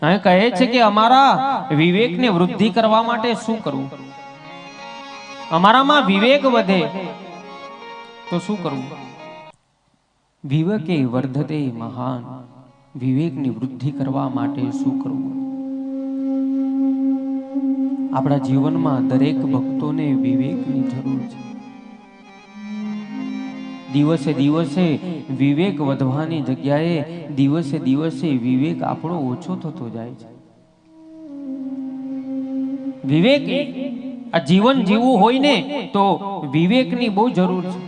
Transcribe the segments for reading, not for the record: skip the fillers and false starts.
અહીં કહે છે કે અમારા વિવેકને વૃદ્ધિ કરવા માટે શું કરવું, અમારામાં વિવેક વધે તો શું કરવું? વિવેકે વર્ધતે મહાન, વિવેકની વૃદ્ધિ કરવા માટે શું કરવું? આપણા જીવનમાં દરેક ભક્તોને વિવેકની જરૂર છે. દિવસે દિવસે વિવેક વધવાની જગ્યાએ દિવસે દિવસે વિવેક આપણો ઓછો થતો જાય છે. વિવેક આ જીવન જીવવું હોય ને તો વિવેકની બહુ જરૂર છે.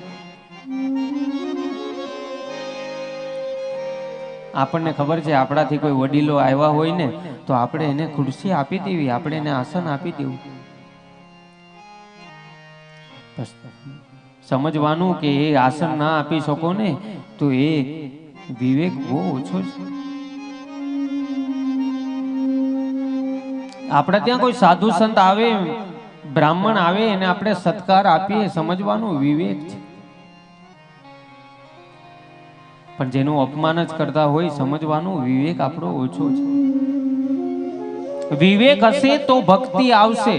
આપણને ખબર છે, આપણાથી કોઈ વડીલો આવ્યા હોય ને તો આપણે એને ખુરશી આપી દેવી, આપણે એને આસન આપી દેવું. સમજવાનું કે એ આસન ના આપી શકો ને તો એ વિવેક બહુ ઓછો છે. આપણે ત્યાં કોઈ સાધુ સંત આવે, બ્રાહ્મણ આવે એને આપણે સત્કાર આપીએ, સમજવાનું વિવેક છે. પણ જેનું અપમાન જ કરતા હોય સમજવાનું વિવેક આપણો ઓછો છે. વિવેક હશે તો ભક્તિ આવશે.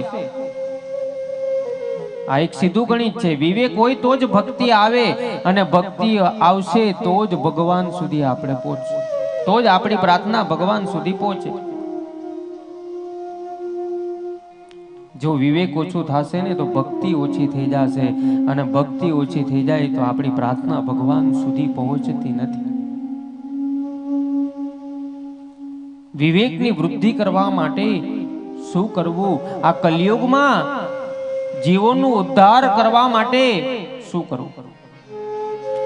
આ એક સીધું ગણિત છે. વિવેક હોય તો જ ભક્તિ આવે અને ભક્તિ આવશે તો જ ભગવાન સુધી આપણે પહોંચશું, તો જ આપણી પ્રાર્થના ભગવાન સુધી પહોંચે. જો વિવેક ઓછું થશે ને તો ભક્તિ ઓછી થઈ જશે અને ભક્તિ ઓછી થઈ જાય તો આપણી પ્રાર્થના ભગવાન સુધી પહોંચતી નથી. વિવેકની વૃદ્ધિ કરવા માટે શું કરવું? આ કલિયુગમાં જીવોનો ઉદ્ધાર કરવા માટે શું કરવું?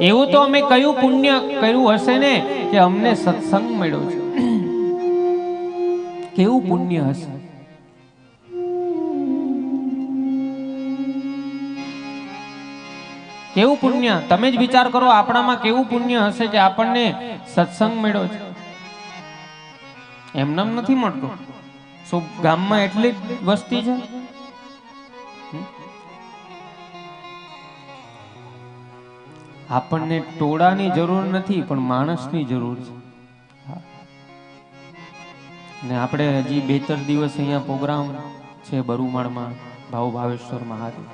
એવું તો અમે કયું પુણ્ય કર્યું હશે ને કે અમને સત્સંગ મળ્યો છે? કેવું પુણ્ય હશે? કેવું પુણ્ય? તમે જ વિચાર કરો, આપણામાં કેવું પુણ્ય હશે કે આપણને સત્સંગ મળ્યો છે? એમને નથી મળતો. શું ગામમાં એટલી વસ્તી છે? આપણને ટોળાની જરૂર નથી પણ માણસની જરૂર છે. ને આપણે હજી 2-4 દિવસ અહીંયા પ્રોગ્રામ છે બરુમાળમાં, ભાવ ભાવેશ્વર મહાદેવ.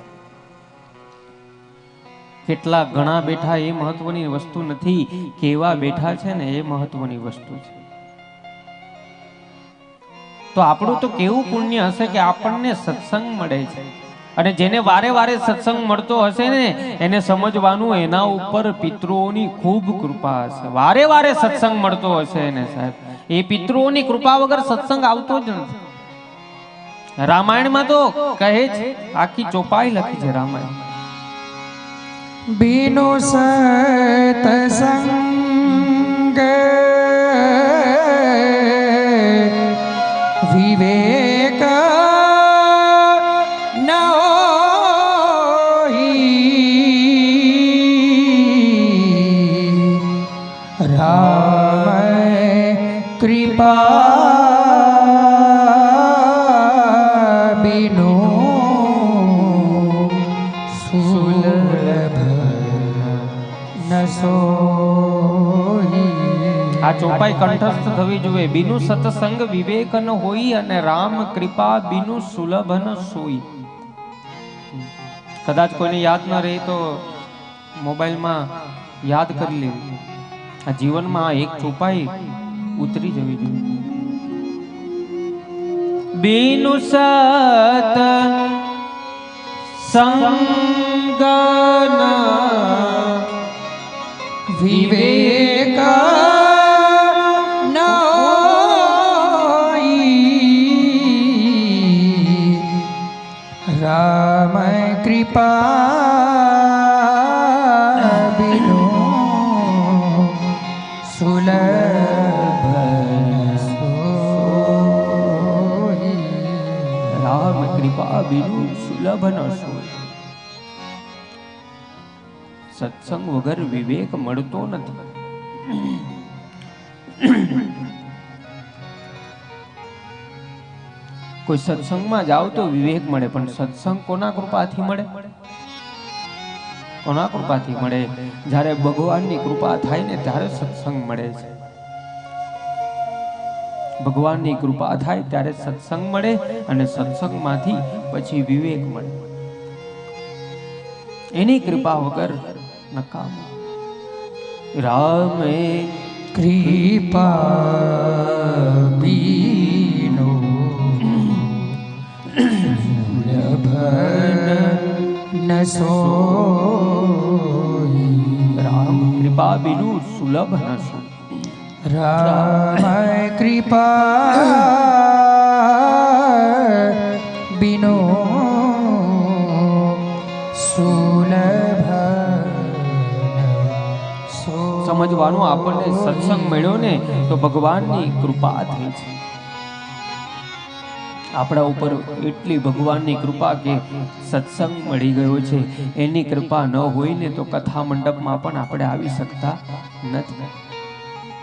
કેટલા ઘણા બેઠા એ મહત્વની વસ્તુ નથી, કેવા બેઠા છે ને એ મહત્વની વસ્તુ છે. તો આપણું તો કેવું પુણ્ય હશે કે આપણને સત્સંગ મળે છે. અને જેને વારે વારે સત્સંગ મળતો હશે ને એને સમજવાનું એના ઉપર પિતૃઓની ખૂબ કૃપા હશે. વારે વારે સત્સંગ મળતો હશે એને, સાહેબ, એ પિતૃઓની કૃપા વગર સત્સંગ આવતો જ નથી. રામાયણમાં તો કહે છે, આખી ચોપાઈ લખી છે રામાયણ. बिनु सतसंग विवेक न होई, राम कृपा बिनु આ ચોપાઈ કંઠસ્થ થવી જોઈએ. બિનુ સત્સંગ વિવેક ન હોઈ અને રામ કૃપા બિનુ સુલભ ન સોઈ. કદાચ કોઈને યાદ ન રહે તો મોબાઈલમાં યાદ કરી લેવી. આ જીવનમાં આ એક ચોપાઈ ઉતરી જવી જોઈએ. બિનુ સત સંગ विवेक न होई, राम कृपा बिनु सुलभ सोई, રામ કૃપા બિનુ સુલભ ન સોઈ. સત્સંગ વગર વિવેક મળતો નથી. કોઈ સત્સંગમાં જાવ તો વિવેક મળે, પણ સત્સંગ કોના કૃપાથી મળે? કોના કૃપાથી મળે? જ્યારે ભગવાનની કૃપા થાય ને ત્યારે સત્સંગ મળે છે. ભગવાનની કૃપા થાય ત્યારે સત્સંગ મળે અને સત્સંગમાંથી પછી વિવેક મળે. એની કૃપા વગર નકામ. રામે કૃપા બીનો સુલભન ન સોઈ. રામ કૃપા બિનુ સુલભ ન શું. રામ કૃપા બીનો સુલભ સમજવાનું આપણને સત્સંગ મળ્યો ને તો ભગવાનની કૃપા થઈ છે આપણા ઉપર. એટલી ભગવાનની કૃપા કે સત્સંગ મળી ગયો છે. એની કૃપા ન હોય ને તો કથા મંડપમાં પણ આપણે આવી શકતા નથી.